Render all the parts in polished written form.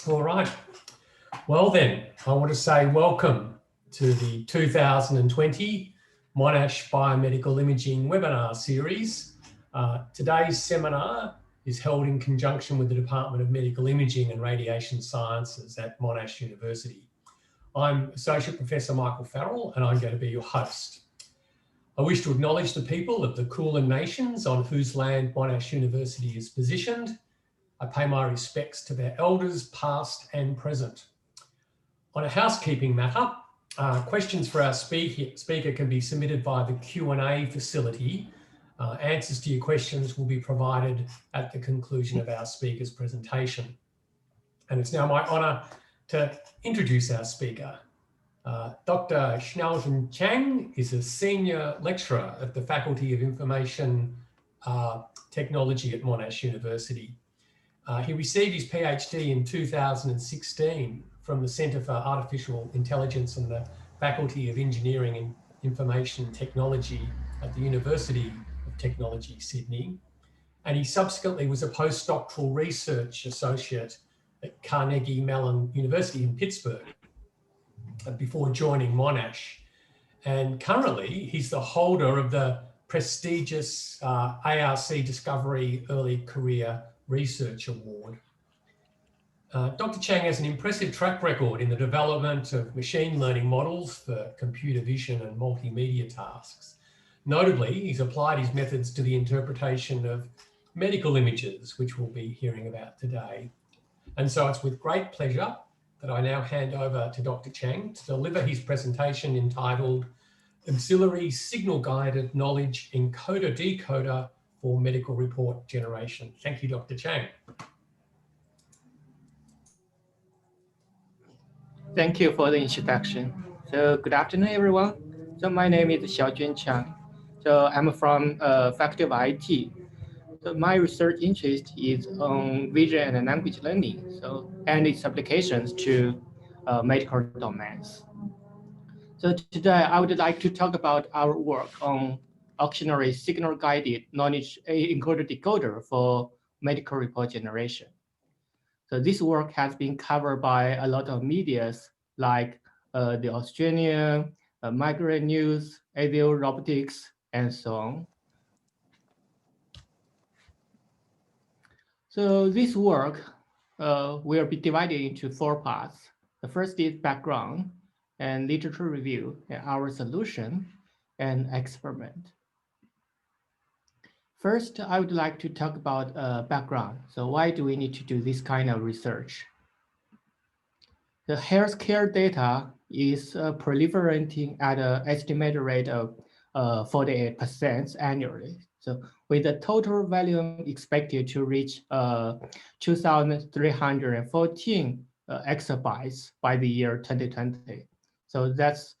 All right. Well then, I want to say welcome to the 2020 Monash Biomedical Imaging webinar series. Today's seminar is held in conjunction with the Department of Medical Imaging and Radiation Sciences at Monash University. I'm Associate Professor Michael Farrell and I'm going to be your host. I wish to acknowledge the people of the Kulin Nations on whose land Monash University is positioned. I pay my respects to their elders, past and present. On a housekeeping matter, questions for our speaker can be submitted via the Q&A facility. Answers to your questions will be provided at the conclusion of our speaker's presentation. And it's now my honour to introduce our speaker. Dr. Xiaojun Chang is a senior lecturer at the Faculty of Information Technology at Monash University. He received his PhD in 2016 from the Centre for Artificial Intelligence and the Faculty of Engineering and Information Technology at the University of Technology, Sydney. And he subsequently was a postdoctoral research associate at Carnegie Mellon University in Pittsburgh before joining Monash. And currently he's the holder of the prestigious ARC Discovery Early Career Research Award. Dr. Chang has an impressive track record in the development of machine learning models for computer vision and multimedia tasks. Notably, he's applied his methods to the interpretation of medical images, which we'll be hearing about today. And so it's with great pleasure that I now hand over to Dr. Chang to deliver his presentation entitled Auxiliary Signal-Guided Knowledge Encoder-Decoder for Medical Report Generation. Thank you, Dr. Chang. Thank you for the introduction. So good afternoon, everyone. So my name is Xiaojun Chang. So I'm from Faculty of IT. So my research interest is on vision and language learning, and its applications to medical domains. So today I would like to talk about our work on auxiliary signal-guided knowledge encoder-decoder for medical report generation. So this work has been covered by a lot of medias like the Australian, Migrant News, Avial Robotics, and so on. So this work will be divided into 4 parts. The first is background and literature review, and our solution and experiment. First, I would like to talk about background. So why do we need to do this kind of research? The healthcare data is proliferating at an estimated rate of 48% annually. So with a total volume expected to reach 2,314 exabytes by the year 2020. So that's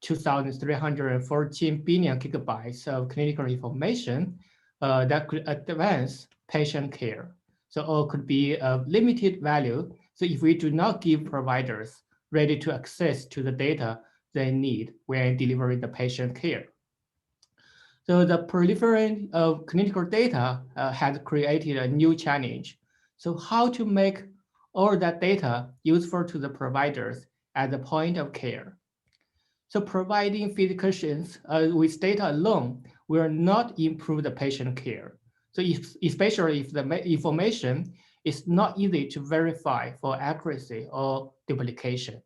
2,314 billion gigabytes of clinical information that could advance patient care. So or could be of limited value. So if we do not give providers ready to access to the data they need when delivering the patient care. So the proliferation of clinical data has created a new challenge. So how to make all that data useful to the providers at the point of care. So providing physicians with data alone will not improve the patient care. So especially if the information is not easy to verify for accuracy or duplication.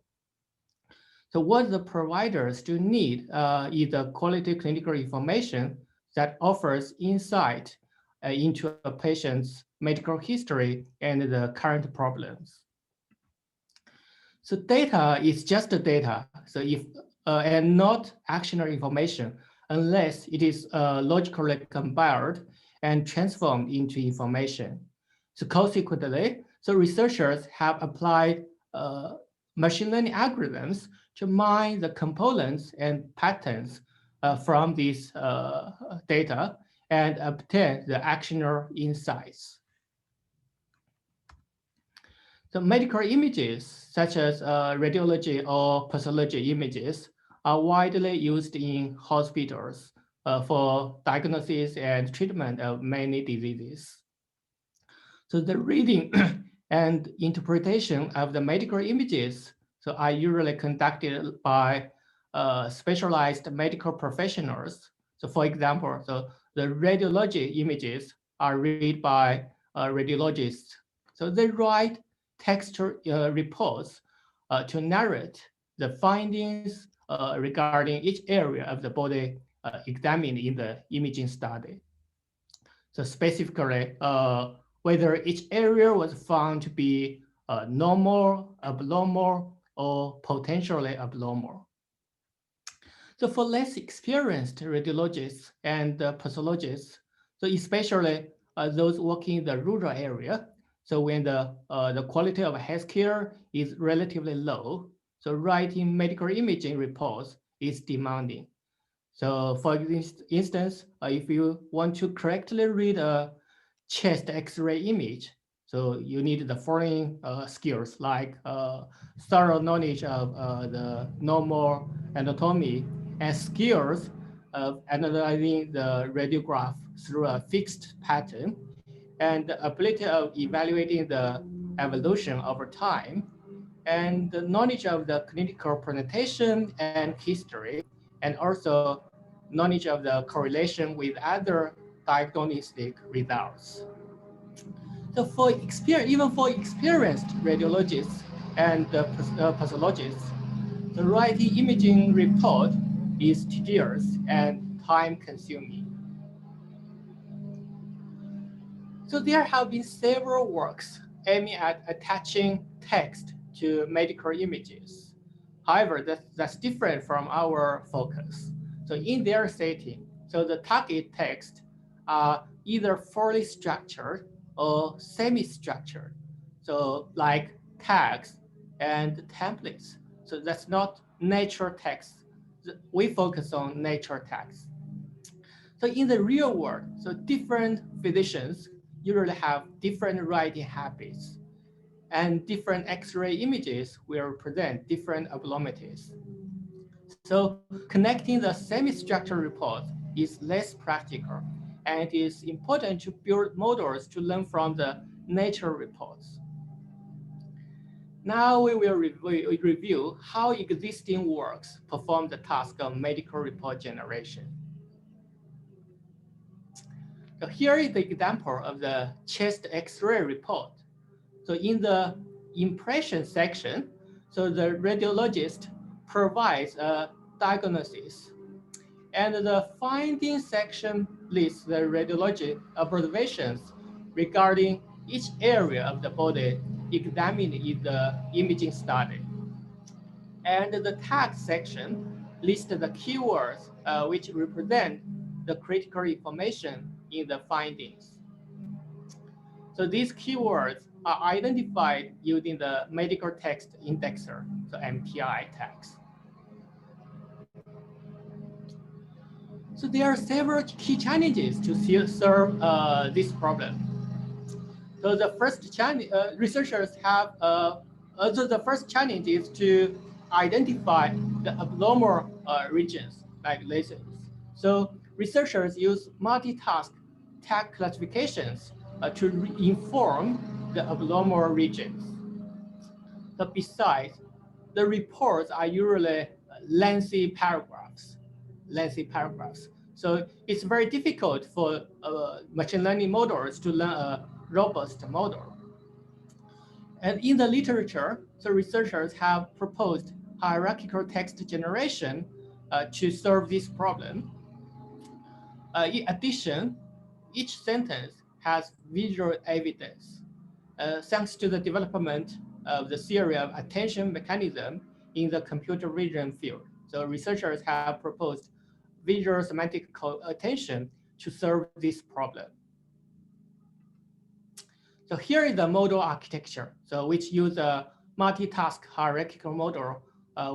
So what the providers do need is the quality clinical information that offers insight into a patient's medical history and the current problems. So data is just data. So and not actionable information unless it is logically compiled and transformed into information. So consequently, so researchers have applied machine learning algorithms to mine the components and patterns from this data and obtain the actionable insights. So medical images, such as radiology or pathology images, are widely used in hospitals for diagnosis and treatment of many diseases. So the reading And interpretation of the medical images so are usually conducted by specialized medical professionals. So for example, so the radiology images are read by radiologists. So they write text reports to narrate the findings regarding each area of the body examined in the imaging study. So specifically, whether each area was found to be normal, abnormal, or potentially abnormal. So for less experienced radiologists and pathologists, so especially those working in the rural area, so when the quality of healthcare is relatively low, so writing medical imaging reports is demanding. So for instance, if you want to correctly read a chest X-ray image, so you need the following skills like thorough knowledge of the normal anatomy and skills of analyzing the radiograph through a fixed pattern and the ability of evaluating the evolution over time and the knowledge of the clinical presentation and history, and also knowledge of the correlation with other diagnostic results. So even for experienced radiologists and pathologists, the writing imaging report is tedious and time-consuming. So there have been several works aiming at attaching text to medical images. However, that's different from our focus. So in their setting, so the target text are either fully structured or semi-structured. So like tags and templates. So that's not nature text. We focus on nature text. So in the real world, so different physicians usually have different writing habits, and different X-ray images will present different abnormalities. So connecting the semi-structured report is less practical, and it is important to build models to learn from the nature reports. Now we will review how existing works perform the task of medical report generation. So here is the example of the chest X-ray report. So in the impression section, so the radiologist provides a diagnosis, and the finding section lists the radiology observations regarding each area of the body examined in the imaging study. And the tag section lists the keywords which represent the critical information in the findings. So these keywords are identified using the medical text indexer, so MTI tags. So there are several key challenges to solve this problem. So the first challenge, researchers have, the first challenge is to identify the abnormal regions like lesions. So researchers use multitask tag classifications to inform the abnormal regions. But besides, the reports are usually lengthy paragraphs. So it's very difficult for machine learning models to learn a robust model. And in the literature, so researchers have proposed hierarchical text generation to solve this problem. In addition, each sentence has visual evidence. Thanks to the development of the theory of attention mechanism in the computer vision field. So researchers have proposed visual semantic attention to solve this problem. So here is the model architecture, so which use a multitask hierarchical model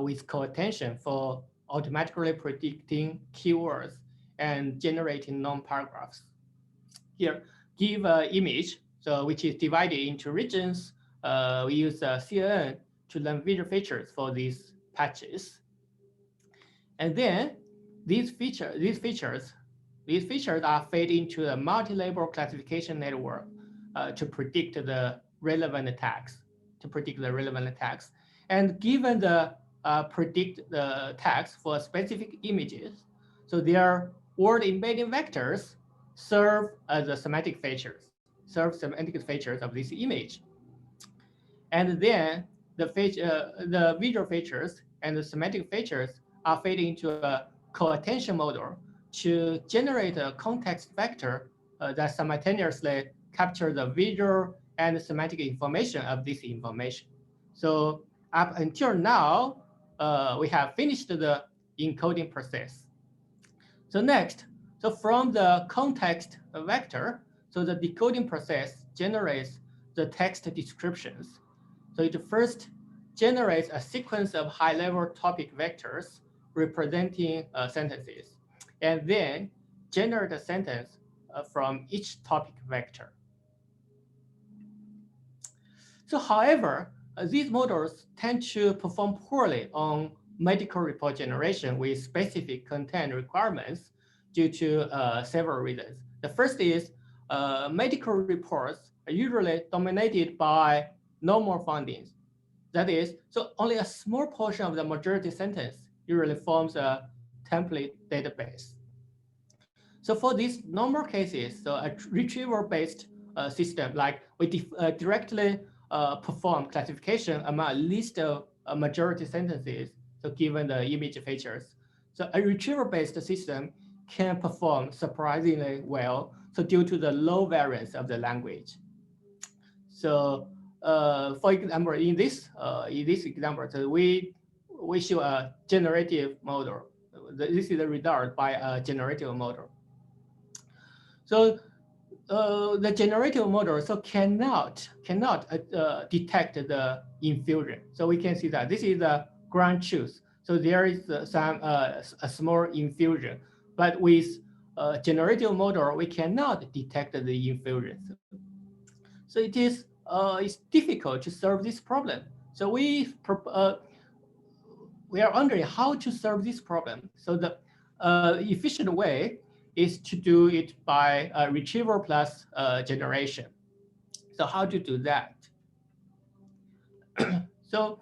with co-attention for automatically predicting keywords and generating non-paragraphs. Here, give an image, so which is divided into regions. We use CNN to learn visual features for these patches. And then these features are fed into a multi-label classification network to predict the relevant tags, to predict the relevant tags. And given the predict the tags for specific images, so their word embedding vectors serve as the semantic features, of this image. And then the visual features and the semantic features are fed into a co-attention model to generate a context vector that simultaneously capture the visual and semantic information of this information. So up until now, we have finished the encoding process. So next, so from the context vector, so the decoding process generates the text descriptions. So it first generates a sequence of high-level topic vectors representing sentences, and then generate a sentence from each topic vector. So however, these models tend to perform poorly on medical report generation with specific content requirements due to several reasons. The first is medical reports are usually dominated by normal findings. That is, so only a small portion of the majority sentence usually forms a template database. So for these normal cases, so a retrieval-based system, like we directly perform classification among a list of majority sentences, so given the image features. So a retrieval-based system can perform surprisingly well, so due to the low variance of the language. So for example, in this example, so we show a generative model. This is the result by a generative model. So the generative model so cannot detect the infusion. So we can see that this is the ground truth. So there is a small infusion, but with generative model we cannot detect the infusion. So it is it's difficult to solve this problem. So we are wondering how to solve this problem. So the efficient way is to do it by retrieval plus generation. So how to do that? So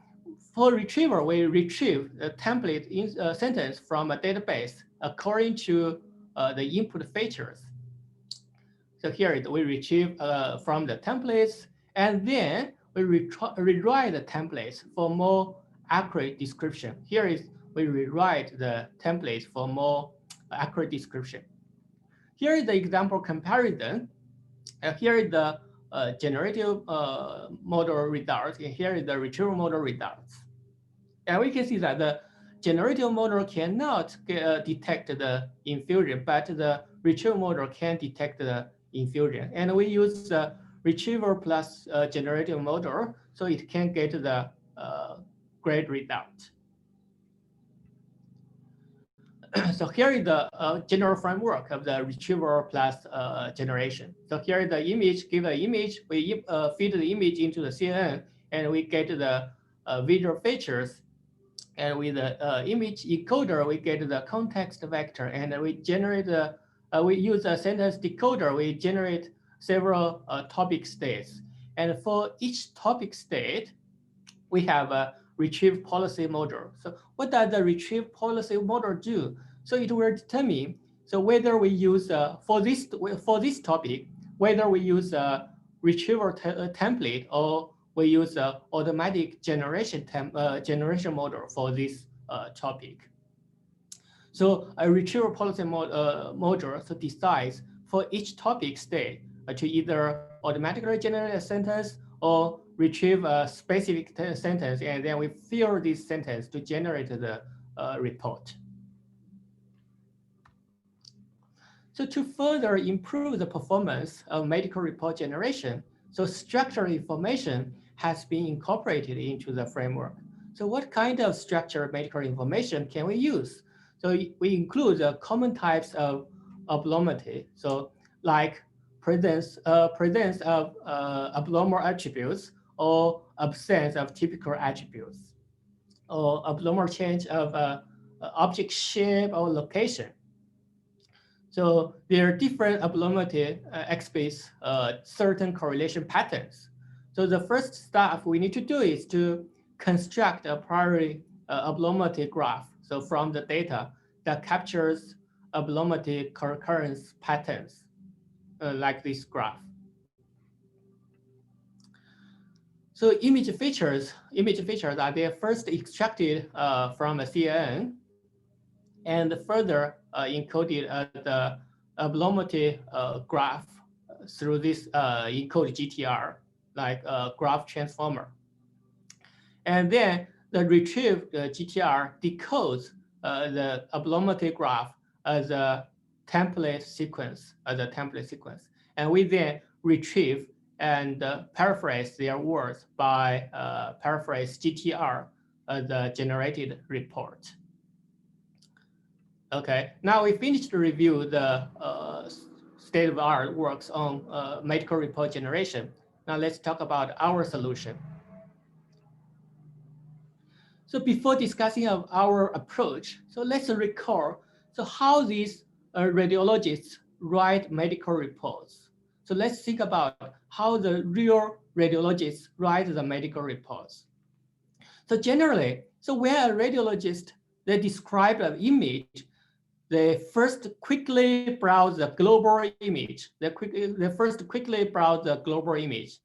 for retrieval, we retrieve the template in sentence from a database according to the input features. So here we retrieve from the templates, and then we rewrite the templates for more accurate description. Here is we rewrite the templates for more accurate description. Here is the example comparison. Here is the generative model results, and here is the retrieval model results. And we can see that the generative model cannot detect the infusion, but the retrieval model can detect the infusion. And we use the retrieval plus generative model, so it can get the great result. So here is the general framework of the retrieval plus generation. So here is the image, give an image, we feed the image into the CNN, and we get the visual features. And with the image encoder, we get the context vector, and we generate the, we use a sentence decoder, we generate several topic states. And for each topic state, we have a retrieve policy model. So what does the retrieve policy model do? So it will determine so whether we use for this topic, whether we use a retrieval template or we use an automatic generation model for this topic. So a retrieval policy module so decides for each topic state to either automatically generate a sentence or retrieve a specific sentence, and then we fill this sentence to generate the report. So to further improve the performance of medical report generation, so structured information has been incorporated into the framework. So what kind of structured medical information can we use? So we include the common types of abnormality. So like presence of abnormal attributes or absence of typical attributes, or abnormal change of object shape or location. So there are different abnormality exhibit certain correlation patterns. So the first step we need to do is to construct a priori abnormality graph. So from the data that captures abnormality concurrence patterns, like this graph. So image features are they first extracted from a CNN and further encoded the abnormality graph through this encode GTR, like a graph transformer. And then the retrieved GTR decodes the abnormality graph as a template sequence, And we then retrieve and paraphrase their words by paraphrase GTR the generated report. Okay, now we finished to review the state-of-the-art works on medical report generation. Now let's talk about our solution. So before discussing our approach, so let's recall how these radiologists write medical reports. So let's think about how the real radiologists write the medical reports. So generally, when a radiologist they describe an image, they first quickly browse the global image. They first quickly browse the global image,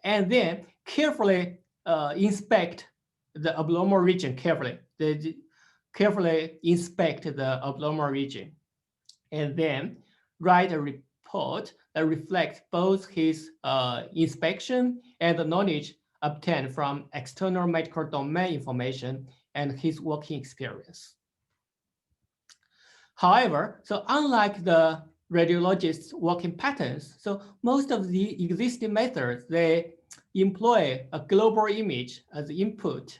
and then carefully inspect the abnormal region carefully. They carefully inspect the abnormal region, and then write a report that reflects both his inspection and the knowledge obtained from external medical domain information and his working experience. However, unlike the radiologist's working patterns, most of the existing methods, they employ a global image as input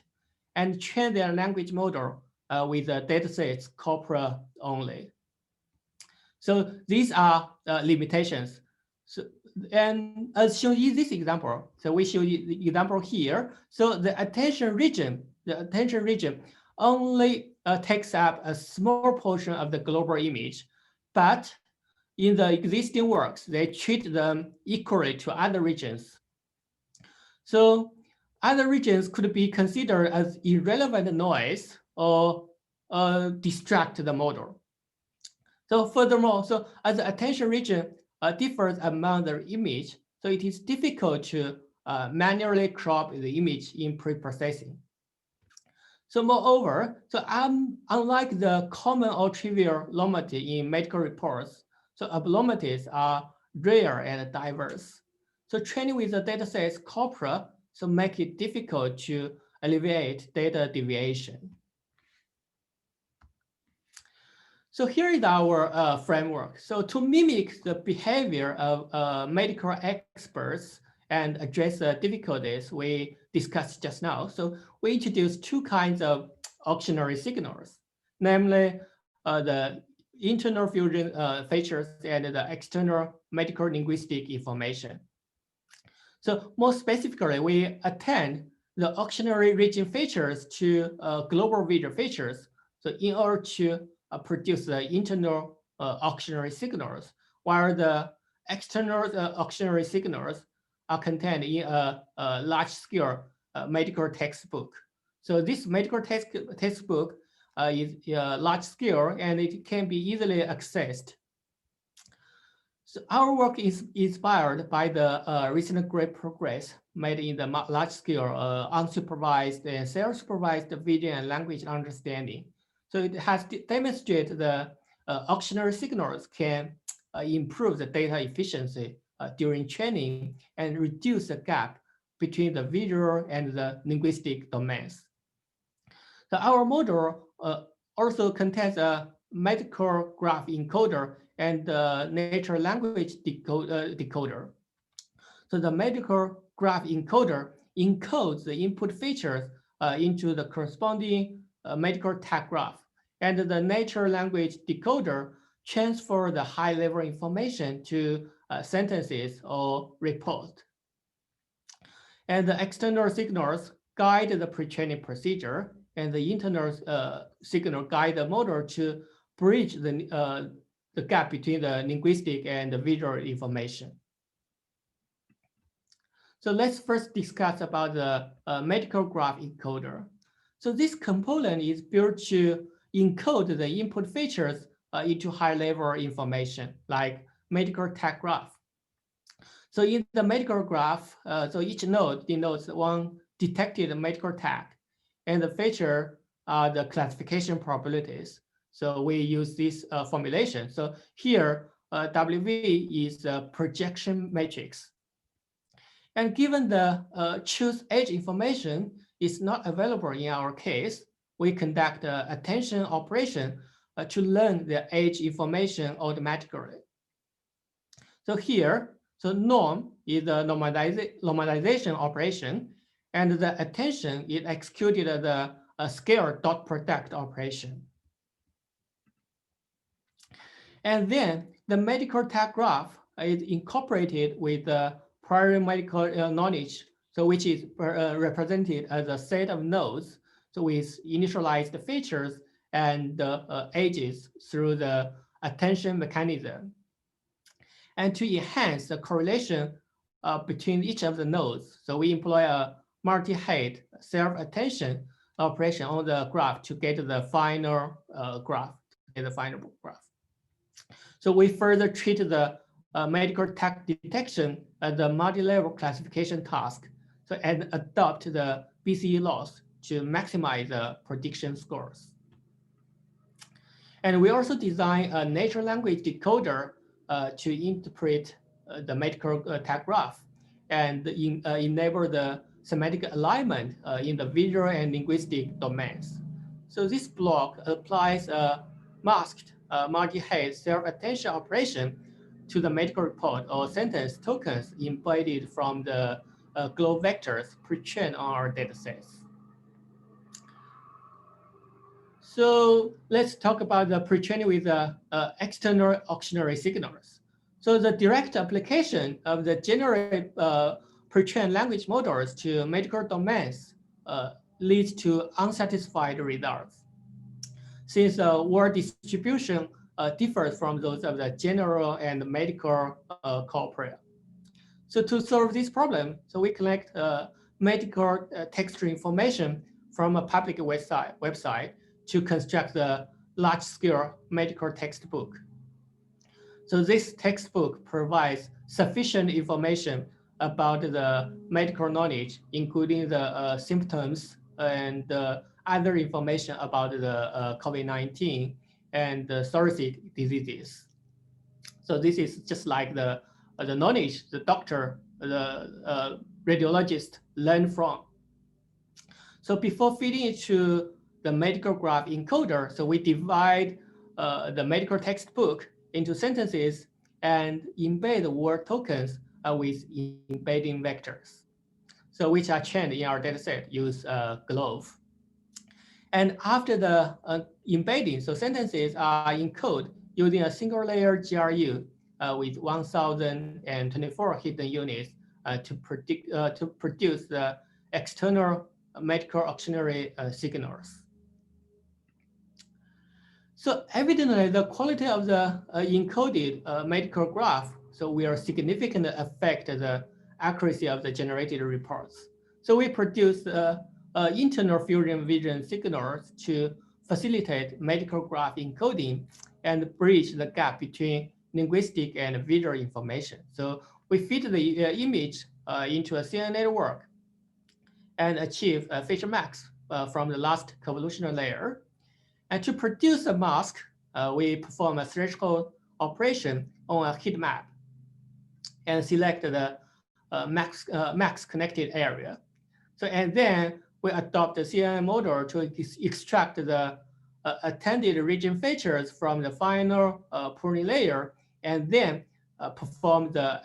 and train their language model with the datasets corpora only. So these are limitations. And as shown in this example, we show you the example here. So the attention region only takes up a small portion of the global image, but in the existing works, they treat them equally to other regions. So other regions could be considered as irrelevant noise or distract the model. So furthermore, as the attention region differs among the image, it is difficult to manually crop the image in pre-processing. So moreover, unlike the common or trivial abnormality in medical reports, abnormalities are rare and diverse. So training with the datasets corpora make it difficult to alleviate data deviation. So here is our framework. So to mimic the behavior of medical experts and address the difficulties we discussed just now, we introduced two kinds of auxiliary signals, namely the internal fusion features and the external medical linguistic information. So more specifically, we attend the auxiliary region features to global visual features. So in order to produce the internal auxiliary signals, while the external auxiliary signals are contained in a large-scale medical textbook. So this medical textbook is large-scale and it can be easily accessed. So our work is inspired by the recent great progress made in the large-scale unsupervised and self-supervised vision and language understanding. So it has demonstrated the auxiliary signals can improve the data efficiency during training and reduce the gap between the visual and the linguistic domains. So our model also contains a medical graph encoder and natural language decoder. So the medical graph encoder encodes the input features into the corresponding medical tag graph, and the natural language decoder transfers the high-level information to sentences or reports. And the external signals guide the pre-training procedure, and the internal signal guide the model to bridge the gap between the linguistic and the visual information. So let's first discuss about the medical graph encoder. So this component is built to encode the input features into high-level information, like medical tag graph. So in the medical graph, so each node denotes one detected medical tag, and the feature are the classification probabilities. So we use this formulation. So here, WV is a projection matrix. And given the choose age information is not available in our case, we conduct an attention operation to learn the age information automatically. So here, so norm is the normalization operation, and the attention is executed as the scale dot product operation. And then the medical tag graph is incorporated with the prior medical knowledge, so which is represented as a set of nodes, so with initialized features and ages through the attention mechanism. And to enhance the correlation between each of the nodes, so we employ a multi-head self-attention operation on the graph to get the final graph. So we further treat the medical tag detection as a multi-level classification task, so and adopt the BCE laws to maximize the prediction scores. And we also design a natural language decoder to interpret the medical tag graph and enable the semantic alignment in the visual and linguistic domains. So this block applies a masked multi-head self-attention operation to the medical report or sentence tokens embedded from the globe vectors pre-trained on our datasets. So let's talk about the pre-training with external auxiliary signals. So the direct application of the generate pre-trained language models to medical domains leads to unsatisfied results, since word distribution differs from those of the general and medical corpora. So to solve this problem, so we collect medical texture information from a public website to construct the large-scale medical textbook. So this textbook provides sufficient information about the medical knowledge, including the symptoms and other information about the COVID-19 and the thoracic diseases. So this is just like the knowledge the doctor, the radiologist learn from. So before feeding it to the medical graph encoder, so we divide the medical textbook into sentences and embed word tokens with embedding vectors, so which are trained in our dataset use Glove. And after the embedding, so sentences are encoded using a single layer GRU with 1024 hidden units to produce the external medical auxiliary signals. So evidently, the quality of the encoded medical graph will significantly affect the accuracy of the generated reports. So we produce internal fusion vision signals to facilitate medical graph encoding and bridge the gap between linguistic and visual information. So we feed the image into a CNN network and achieve a feature max from the last convolutional layer. And to produce a mask, we perform a threshold operation on a heat map and select the max connected area. So, and then we adopt the CNN model to extract the attended region features from the final pruning layer, and then perform the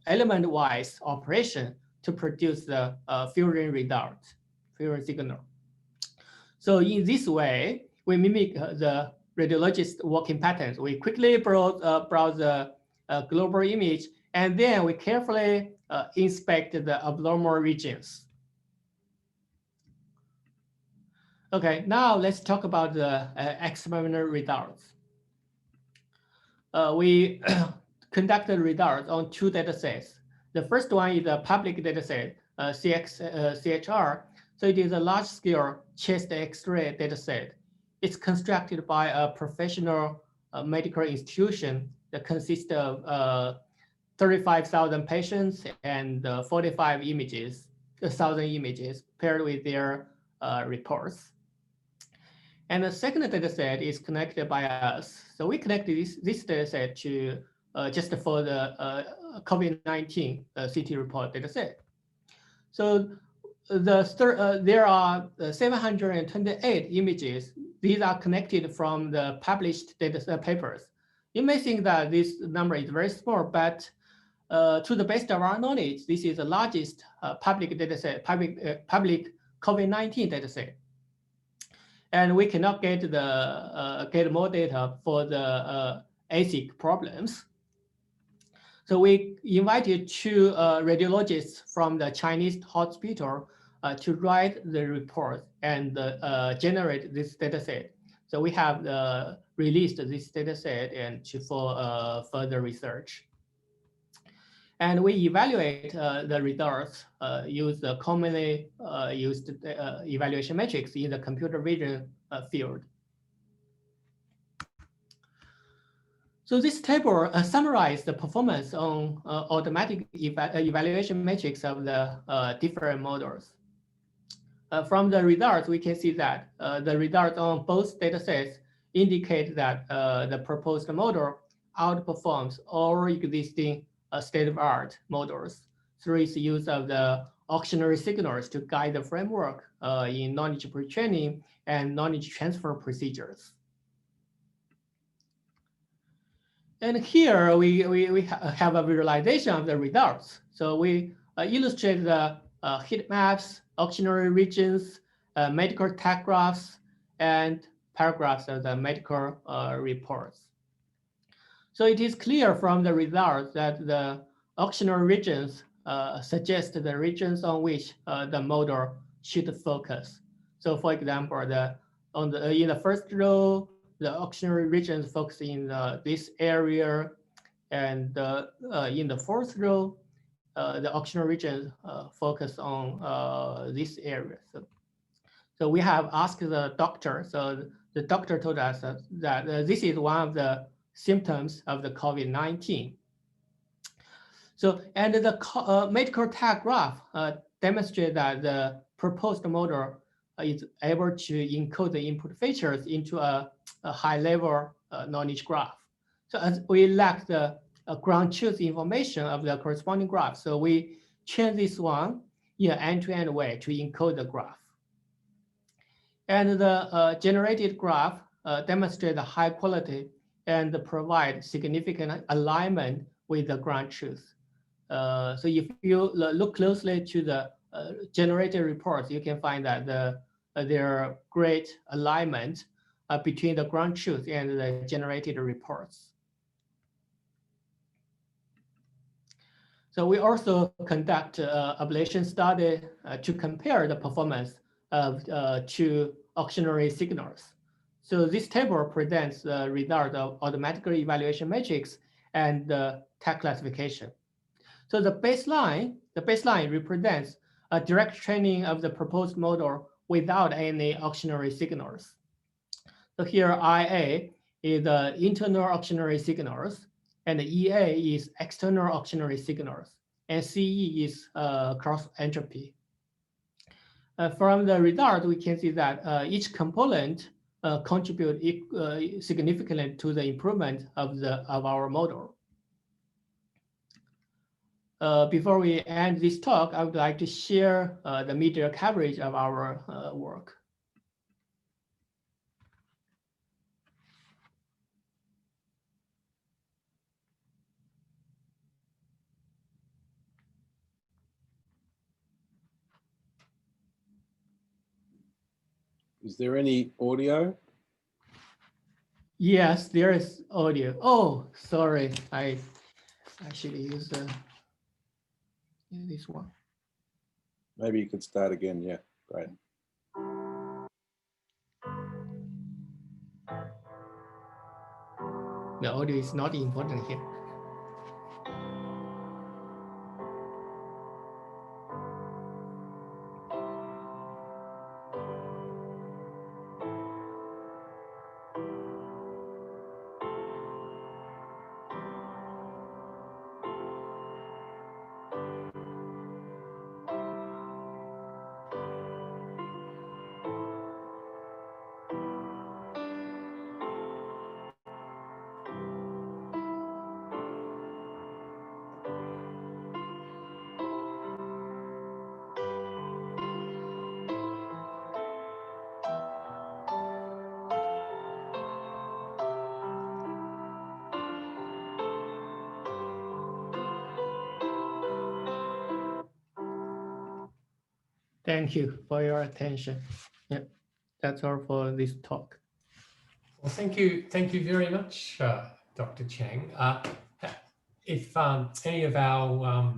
element-wise operation to produce the fusion result, fusion signal. So in this way, we mimic the radiologist working patterns. We quickly browse the global image, and then we carefully inspect the abnormal regions. Okay, now let's talk about the experimental results. We conducted results on 2 datasets. The first one is a public dataset, CHR. So it is a large-scale chest X-ray dataset. It's constructed by a professional medical institution that consists of 35,000 patients and 45 images, 1,000 images paired with their reports. And the second dataset is connected by us. So we connected this dataset to just for the COVID-19 CT report dataset. So there are 728 images. These are connected from the published data papers. You may think that this number is very small, but to the best of our knowledge, this is the largest public dataset, public COVID-19 dataset. And we cannot get more data for the ASIC problems. So we invited two radiologists from the Chinese hospital to write the report and generate this dataset. So we have released this dataset and for further research. And we evaluate the results, use the commonly used evaluation metrics in the computer vision field. So this table summarizes the performance on automatic evaluation metrics of the different models. From the results, we can see that the results on both datasets indicate that the proposed model outperforms all existing state-of-art models through its use of the auxiliary signals to guide the framework in knowledge pre-training and knowledge transfer procedures. And here we have a visualization of the results. So we illustrate the heat maps, auxiliary regions, medical tag graphs, and paragraphs of the medical reports. So it is clear from the results that the auxiliary regions suggest the regions on which the model should focus. So for example, in the first row, the auxiliary regions focus in this area, and in the fourth row, the auxiliary regions focus on this area. So we have asked the doctor. So the doctor told us that this is one of the symptoms of the COVID-19. So, and the medical tag graph demonstrates that the proposed model is able to encode the input features into a high-level knowledge graph. So as we lack the ground truth information of the corresponding graph, so we train this one in an end-to-end way to encode the graph. And the generated graph demonstrates the high quality and provide significant alignment with the ground truth. So if you look closely to the generated reports, you can find that there are great alignment between the ground truth and the generated reports. So we also conduct ablation study to compare the performance of two auxiliary signals. So this table presents the result of automatic evaluation matrix and tag classification. So the baseline represents a direct training of the proposed model without any auxiliary signals. So here IA is the internal auxiliary signals, and the EA is external auxiliary signals, and CE is cross entropy. From the result, we can see that each component contribute significantly to the improvement of our model. Before we end this talk, I would like to share the media coverage of our work. Is there any audio? Yes, there is audio. Oh, sorry, I should use this one. Maybe you could start again. Yeah, great. The audio is not important here. Thank you for your attention. Yeah, that's all for this talk. Well, thank you very much, Dr. Chang. If any of our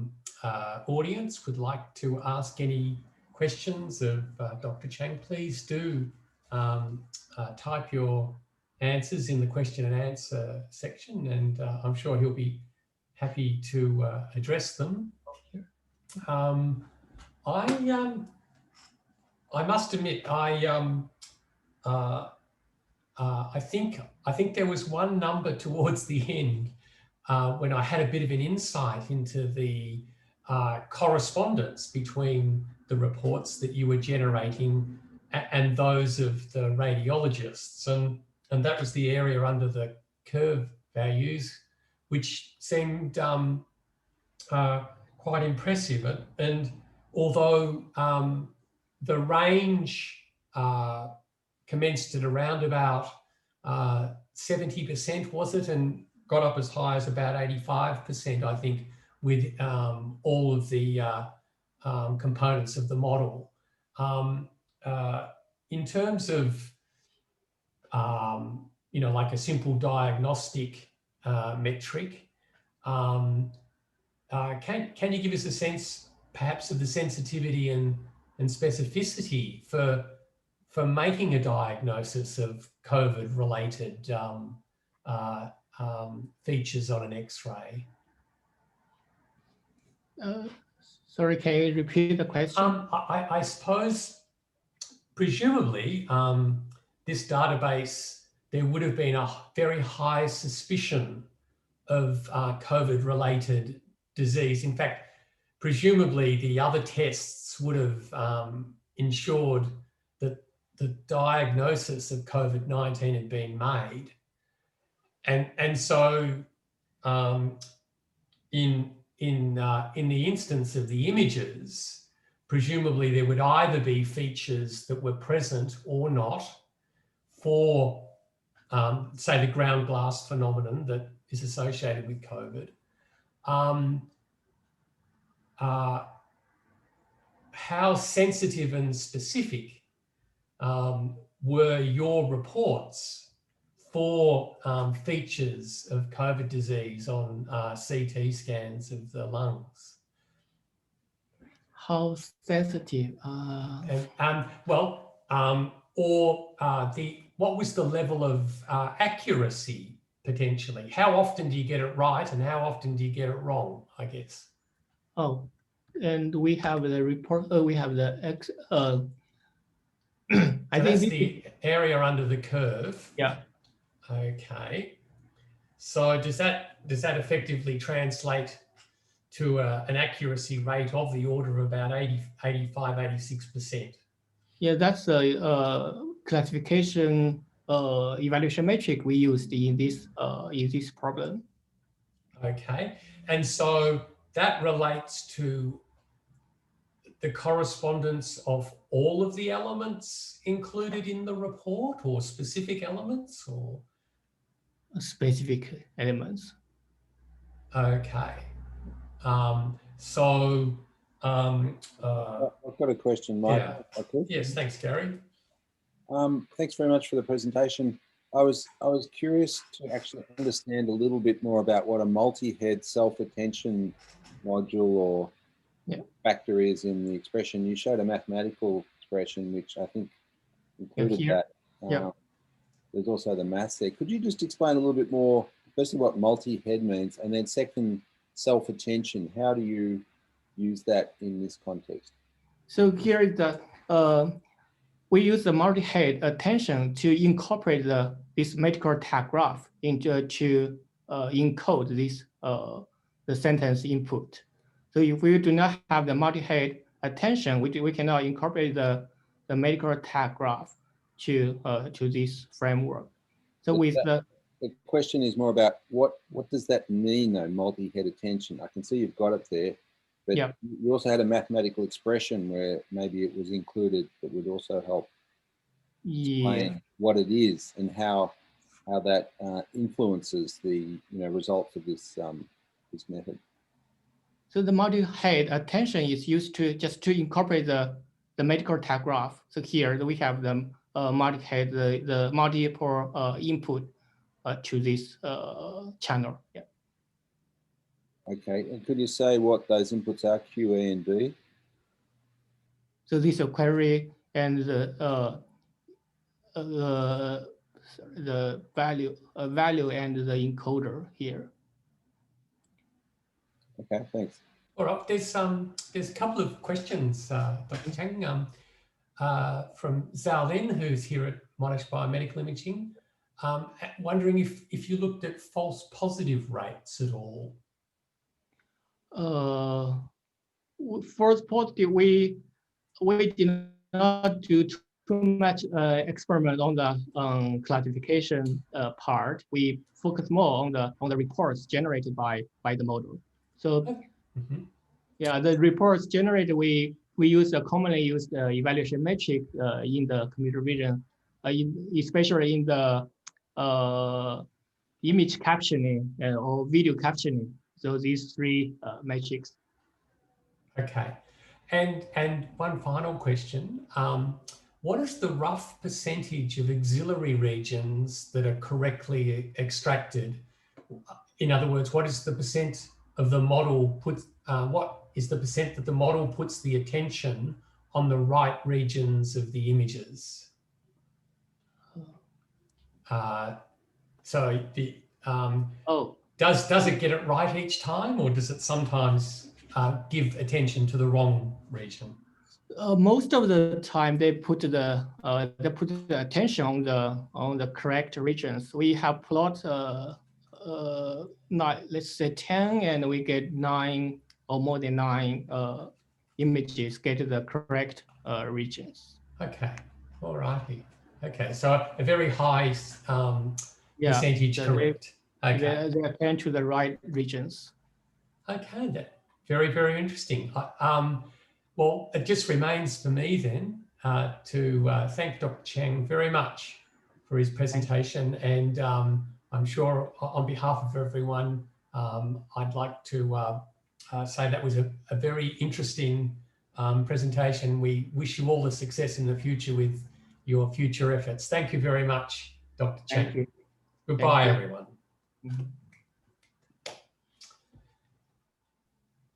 audience would like to ask any questions of Dr. Chang, please do type your answers in the question and answer section, and I'm sure he'll be happy to address them. I must admit, I think there was one number towards the end when I had a bit of an insight into the correspondence between the reports that you were generating and those of the radiologists, and that was the area under the curve values, which seemed quite impressive. And although the range commenced at around about 70%, was it, and got up as high as about 85%, I think, with all of the components of the model. In terms of, like a simple diagnostic metric, can you give us a sense, perhaps, of the sensitivity and specificity for making a diagnosis of COVID-related features on an X-ray? Sorry, can you repeat the question? I suppose, presumably, this database, there would have been a very high suspicion of COVID-related disease. In fact, presumably the other tests would have ensured that the diagnosis of COVID-19 had been made. And so in the instance of the images, presumably there would either be features that were present or not for, say, the ground glass phenomenon that is associated with COVID. How sensitive and specific were your reports for features of COVID disease on CT scans of the lungs? How sensitive? What was the level of accuracy potentially? How often do you get it right, and how often do you get it wrong, I guess? Oh, and we have the report. We have the X. I think that's the area under the curve. Yeah. Okay. So does that effectively translate to an accuracy rate of the order of about 85, 86%? Yeah, that's a classification evaluation metric we used in this problem. Okay, and so that relates to the correspondence of all of the elements included in the report, or specific elements, or specific elements. Okay. I've got a question, Mike. Yeah. Yes, thanks, Gary. Thanks very much for the presentation. I was curious to actually understand a little bit more about what a multi-head self-attention module or factor is in the expression. You showed a mathematical expression, which I think included that. There's also the maths there. Could you just explain a little bit more, firstly, what multi-head means, and then second, self-attention? How do you use that in this context? So here is the, we use the multi-head attention to incorporate this medical tag graph into to encode this the sentence input. So if we do not have the multi-head attention, we cannot incorporate the medical tag graph to this framework. So with the question is more about what does that mean though, multi-head attention? I can see you've got it there, but you also had a mathematical expression where maybe it was included that would also help explain what it is and how that influences the results of this this method. So the multi-head attention is used to just to incorporate the medical tag graph. So here we have the Multihead, the multiple input to this channel. Yeah. Okay, and could you say what those inputs are, Q, E, and D? So this is a query and the value and the encoder here. Okay, thanks. All right, there's a couple of questions, Dr. Chang, from Xiaolin, who's here at Monash Biomedical Imaging, wondering if you looked at false positive rates at all. False positive, we did not do too much experiment on the classification part. We focus more on the reports generated by the model. So yeah, the reports generated, we use a commonly used evaluation metric in the computer vision, especially in the image captioning or video captioning. So these three metrics. Okay, and one final question. What is the rough percentage of auxiliary regions that are correctly extracted? In other words, what is the percent of the model what is the percent that the model puts the attention on the right regions of the images? So the does it get it right each time, or does it sometimes give attention to the wrong region? Most of the time, they put the attention on the correct regions. We have plot let's say 10, and we get 9 or more than 9 images get the correct regions. Okay, all righty. Okay, so a very high percentage correct. Okay, they attend to the right regions. Okay, that very, very interesting. Well, it just remains for me then to thank Dr. Chang very much for his presentation, and I'm sure on behalf of everyone, I'd like to say that was a very interesting presentation. We wish you all the success in the future with your future efforts. Thank you very much, Dr. Chang. Thank you. Goodbye, Thank you. everyone.